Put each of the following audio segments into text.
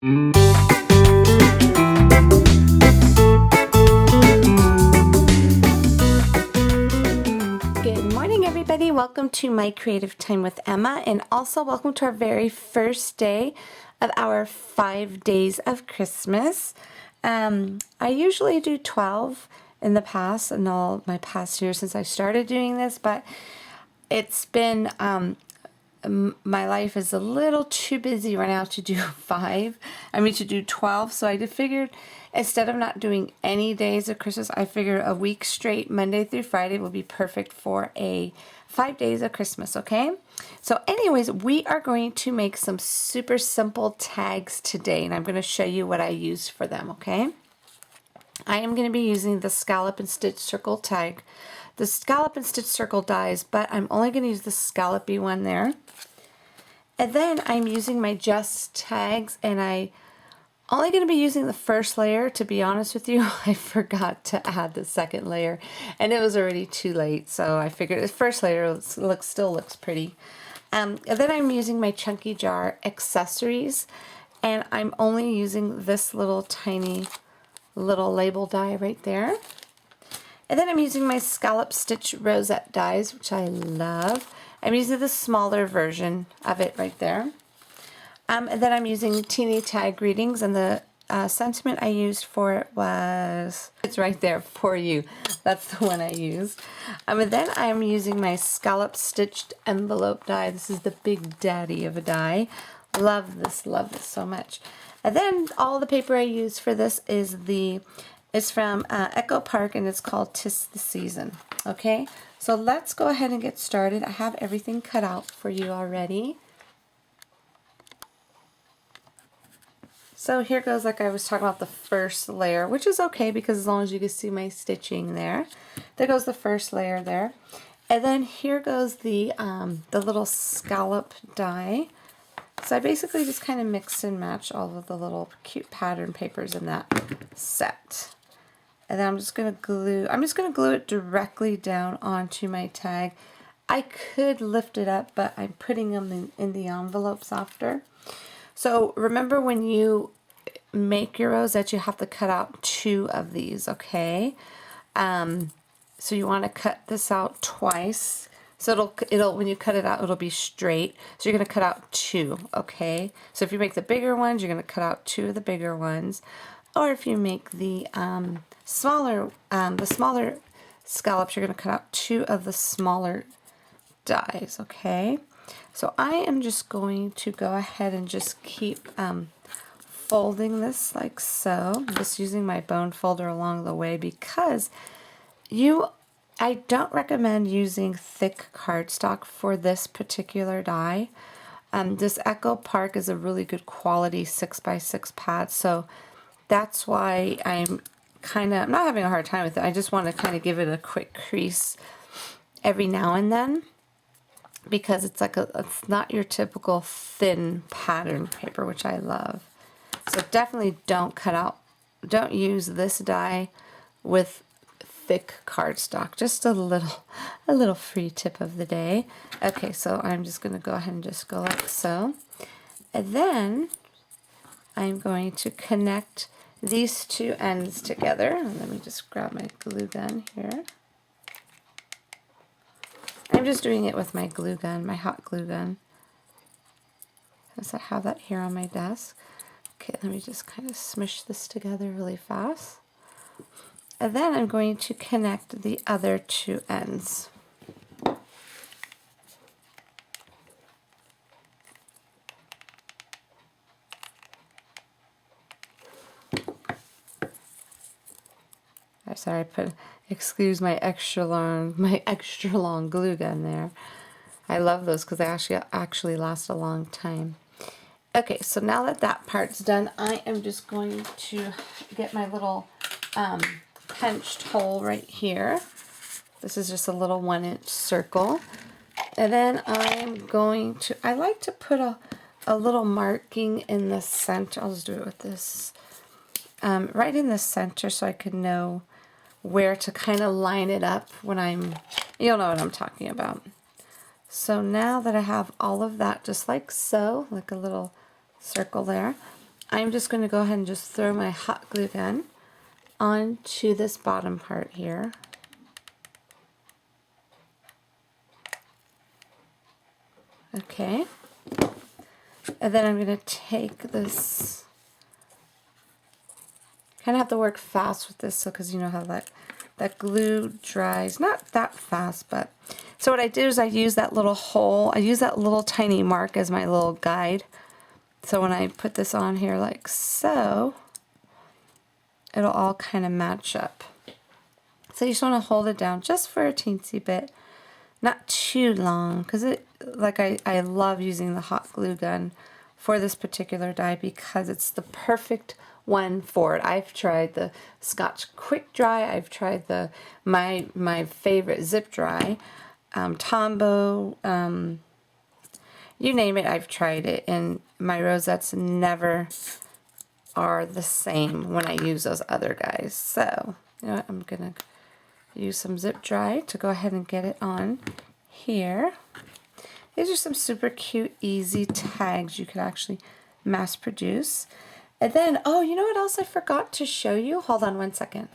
Good morning, everybody. Welcome to my creative time with Emma, and also welcome to our very first day of our 5 days of Christmas. I usually do 12 in the past and all my past years since I started doing this, but it's been my life is a little too busy right now to do to do 12. So I just figured instead of not doing any days of Christmas, I figured a week straight, Monday through Friday, will be perfect for a 5 days of Christmas, okay? So anyways, we are going to make some super simple tags today, and I'm going to show you what I use for them, okay? I am going to be using the scallop and stitch circle tag. The scallop and stitch circle dies, but I'm only going to use the scallopy one there. And then I'm using my just tags, and I'm only going to be using the first layer. To be honest with you, I forgot to add the second layer, and it was already too late, so I figured the first layer still looks pretty. And then I'm using my chunky jar accessories, and I'm only using this little tiny little label die right there. And then I'm using my scallop stitch rosette dies, which I love. I'm using the smaller version of it right there. And then I'm using Teeny Tag Greetings, and the sentiment I used for it was, it's right there, for you. That's the one I used. And then I'm using my scallop stitched envelope die. This is the big daddy of a die. Love this so much. And then all the paper I use for this is from Echo Park, and it's called 'Tis the Season. Okay, so let's go ahead and get started. I have everything cut out for you already. So here goes, like I was talking about, the first layer, which is okay because as long as you can see my stitching there. There goes the first layer there. And then here goes the little scallop die. So I basically just kind of mix and match all of the little cute pattern papers in that set. And then I'm just going to glue it directly down onto my tag. I could lift it up, but I'm putting them in the envelopes after. So remember, when you make your rosettes, you have to cut out 2 of these, okay? So you want to cut this out twice. So it'll when you cut it out, it'll be straight. So you're going to cut out 2, okay? So if you make the bigger ones, you're going to cut out 2 of the bigger ones. Or if you make the smaller scallops, you're going to cut out 2 of the smaller dies, okay? So I am just going to go ahead and just keep folding this like so. I'm just using my bone folder along the way because I don't recommend using thick cardstock for this particular die. This Echo Park is a really good quality 6x6 pad, so that's why I'm not having a hard time with it. I just want to kind of give it a quick crease every now and then because it's not your typical thin pattern paper, which I love. So definitely don't use this die with thick cardstock. Just a little free tip of the day. Okay, so I'm just going to go ahead and just go like so. And then I'm going to connect these 2 ends together. And let me just grab my glue gun here. I'm just doing it with my glue gun, my hot glue gun, since I have that here on my desk. Okay, let me just kind of smush this together really fast. And then I'm going to connect the other 2 ends. I'm sorry, excuse my extra long glue gun there. I love those because they actually last a long time. Okay, so now that part's done, I am just going to get my little punched hole right here. This is just a little 1-inch circle. And then I like to put a little marking in the center. I'll just do it with this. Right in the center so I can know where to kind of line it up when you'll know what I'm talking about. So now that I have all of that just like so, like a little circle there, I'm just going to go ahead and just throw my hot glue gun onto this bottom part here. Okay. And then I'm going to take this, kind of have to work fast with this, so because you know how that glue dries, not that fast, but so what I do is I use that little hole, I use that little tiny mark as my little guide. So when I put this on here like so, it'll all kind of match up. So you just want to hold it down just for a teensy bit, not too long, because it, like I love using the hot glue gun for this particular die because it's the perfect one for it. I've tried the Scotch Quick Dry, I've tried the my favorite Zip Dry, Tombow, you name it, I've tried it, and my rosettes never are the same when I use those other guys. So, you know what, I'm gonna use some Zip Dry to go ahead and get it on here. These are some super cute, easy tags you could actually mass produce. And then, oh, you know what else I forgot to show you? Hold on one second.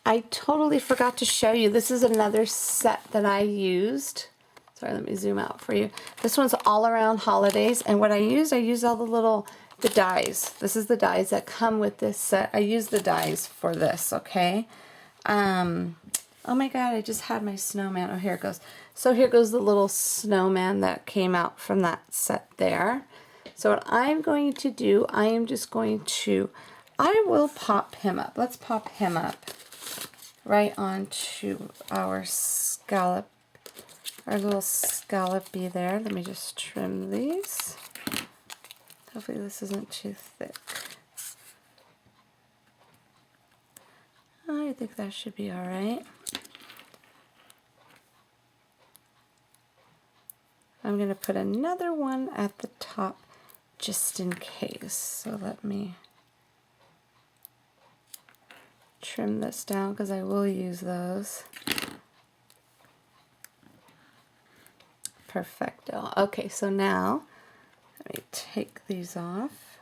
I totally forgot to show you. This is another set that I used. Sorry, let me zoom out for you. This one's all around holidays, and what I used all the dies. This is the dies that come with this set. I use the dies for this, okay? Oh my god, I just had my snowman. Oh, here it goes. So here goes the little snowman that came out from that set there. So what I'm going to do, I will pop him up. Let's pop him up right onto our scallop, our little scallopy there. Let me just trim these. Hopefully this isn't too thick. I think that should be all right. I'm going to put another one at the top just in case. So let me trim this down because I will use those. Perfecto. Okay, so now let me take these off.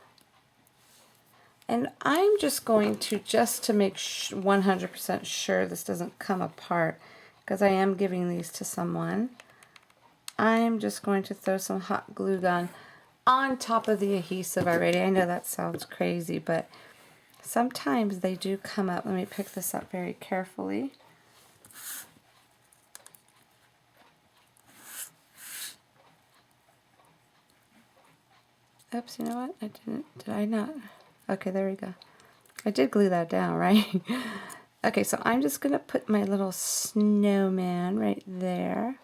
And I'm just going to, just to make 100% sure this doesn't come apart, because I am giving these to someone, I'm just going to throw some hot glue gun on top of the adhesive already. I know that sounds crazy, but sometimes they do come up. Let me pick this up very carefully. Oops, you know what? I didn't. Did I not? Okay, there we go. I did glue that down, right? Okay, so I'm just going to put my little snowman right there.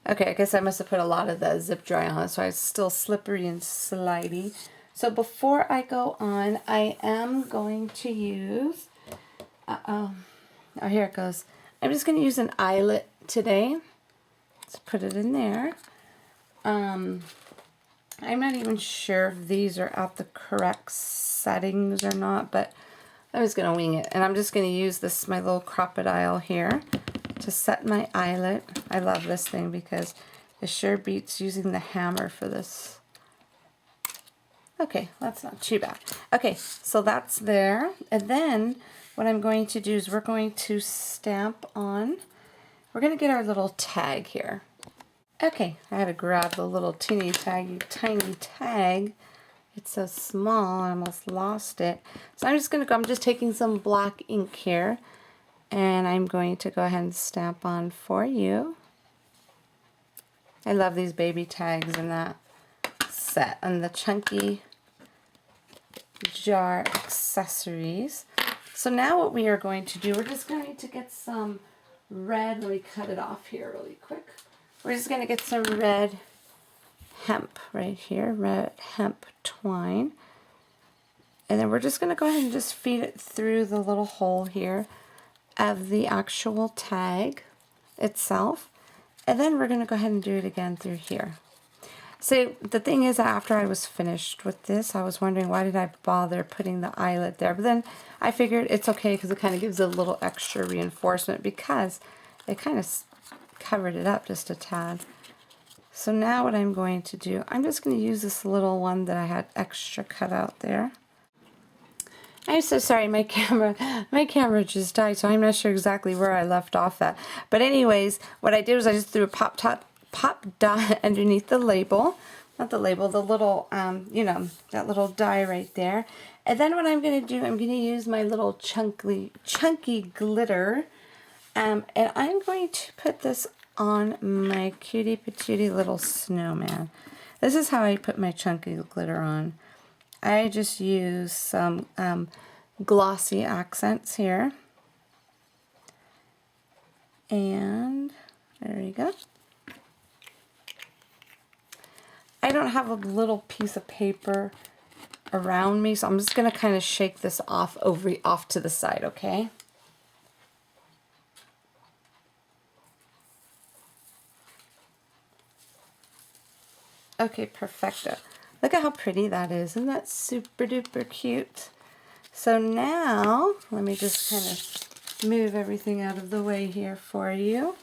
Okay, I guess I must have put a lot of the Zip Dry on, so it's still slippery and slidey. So before I go on, I am going to use, oh, here it goes. I'm just going to use an eyelet today. Let's put it in there. I'm not even sure if these are at the correct settings or not, but I'm just going to wing it. And I'm just going to use this, my little crocodile here, to set my eyelet. I love this thing because it sure beats using the hammer for this. Okay, that's not too bad. Okay, so that's there. And then what I'm going to do is we're going to stamp on, we're going to get our little tag here. Okay, I had to grab the little tiny tiny tag. It's so small, I almost lost it. So I'm just going to go, I'm just taking some black ink here, and I'm going to go ahead and stamp on for you. I love these baby tags in that set, and the chunky jar accessories. So now what we are going to do, we're just going to get some red, let me cut it off here really quick. We're just going to get some red hemp right here, red hemp twine. And then we're just going to go ahead and just feed it through the little hole here of the actual tag itself. And then we're going to go ahead and do it again through here. So the thing is, after I was finished with this, I was wondering why did I bother putting the eyelet there. But then I figured it's okay because it kind of gives a little extra reinforcement because it kind of covered it up just a tad. So now what I'm going to do, I'm just going to use this little one that I had extra cut out there. I'm so sorry, my camera just died, so I'm not sure exactly where I left off at. But anyways, what I did was I just threw a pop dot underneath the label. Not the label, the little, you know, that little die right there. And then what I'm going to do, I'm going to use my little chunky glitter. And I'm going to put this on my cutie patootie little snowman. This is how I put my chunky glitter on. I just use some glossy accents here. And there you go. I don't have a little piece of paper around me, so I'm just going to kind of shake this off to the side, okay? Okay, perfecto. Look at how pretty that is. Isn't that super duper cute? So now, let me just kind of move everything out of the way here for you.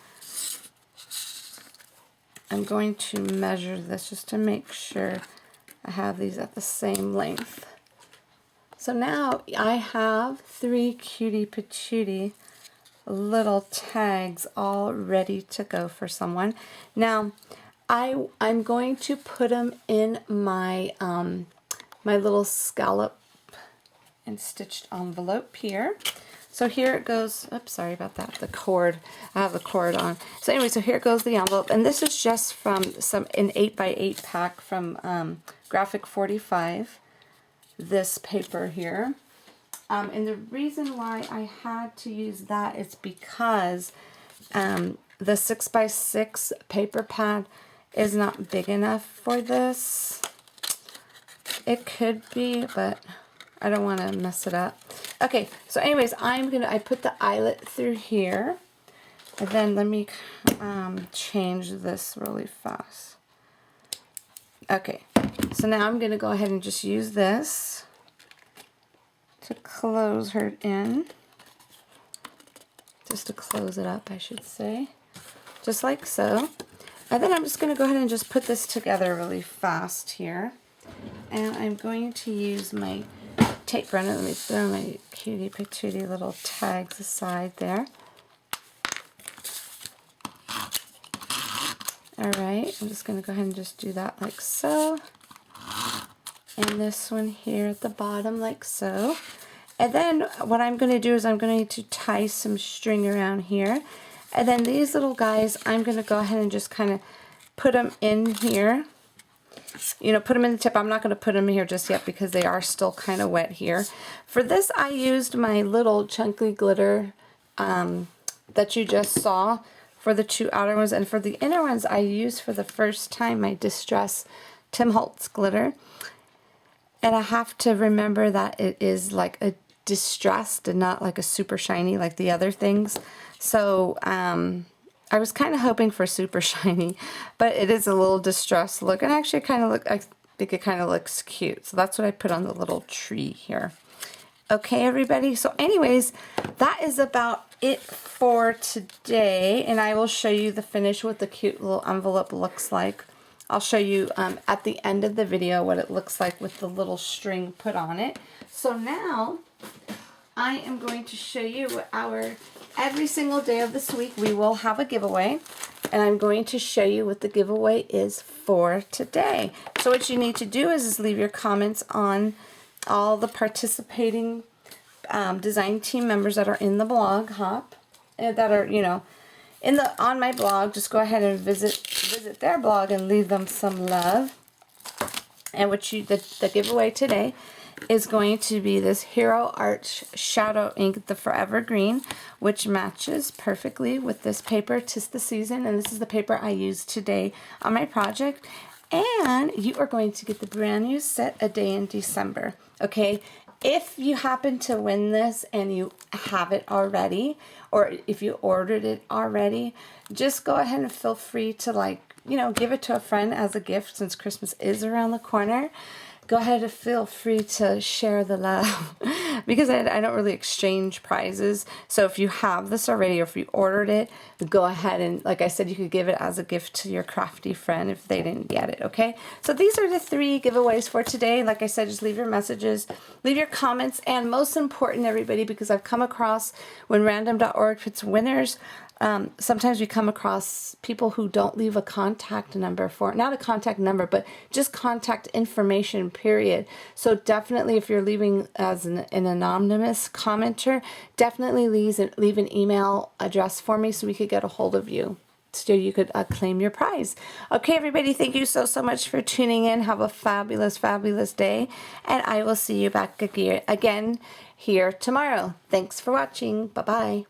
I'm going to measure this just to make sure I have these at the same length. So now I have 3 cutie patootie little tags all ready to go for someone. Now, I'm going to put them in my my little scallop and stitched envelope here. So here it goes. Oops, sorry about that. The cord. I have the cord on. So anyway, so here goes the envelope, and this is just from an 8x8 pack from Graphic 45. This paper here. And the reason why I had to use that is because the 6x6 paper pad is not big enough for this. It could be, but I don't want to mess it up. Okay, so anyways, I put the eyelet through here, and then let me change this really fast. Okay, so now I'm gonna go ahead and just use this to close her in, just to close it up, I should say, just like so. And then I'm just going to go ahead and just put this together really fast here. And I'm going to use my tape runner. Let me throw my cutie patootie little tags aside there. Alright, I'm just going to go ahead and just do that like so. And this one here at the bottom like so. And then what I'm going to do is I'm going to tie some string around here. And then these little guys, I'm going to go ahead and just kind of put them in here. You know, put them in the tip. I'm not going to put them in here just yet because they are still kind of wet here. For this, I used my little chunky glitter that you just saw for the 2 outer ones. And for the inner ones, I used for the first time my Distress Tim Holtz glitter. And I have to remember that it is like a distressed and not like a super shiny like the other things. So I was kind of hoping for super shiny, but it is a little distressed look, and actually I think it kind of looks cute. So that's what I put on the little tree here. Okay, everybody. So anyways, that is about it for today, and I will show you the finish, what the cute little envelope looks like. I'll show you at the end of the video what it looks like with the little string put on it. So now I am going to show you every single day of this week we will have a giveaway, and I'm going to show you what the giveaway is for today. So what you need to do is leave your comments on all the participating design team members that are in the blog hop, that are, you know, on my blog. Just go ahead and visit their blog and leave them some love. And the giveaway today is going to be this Hero Art Shadow Ink, the Forever Green, which matches perfectly with this paper, 'Tis the Season, and this is the paper I used today on my project. And you are going to get the brand new set A Day in December. Okay, if you happen to win this and you have it already, or if you ordered it already, just go ahead and feel free to, like, you know, give it to a friend as a gift since Christmas is around the corner. go ahead and feel free to share the love because I don't really exchange prizes. So if you have this already or if you ordered it, go ahead and, like I said, you could give it as a gift to your crafty friend if they didn't get it, okay? So these are the 3 giveaways for today. Like I said, just leave your messages, leave your comments, and most important, everybody, because I've come across when random.org puts winners, sometimes we come across people who don't leave a contact number for, not a contact number, but just contact information, period. So definitely if you're leaving as an anonymous commenter, definitely leave an email address for me so we could get a hold of you, so you could claim your prize. Okay, everybody, thank you so much for tuning in. Have a fabulous, fabulous day, and I will see you back again here tomorrow. Thanks for watching. Bye-bye.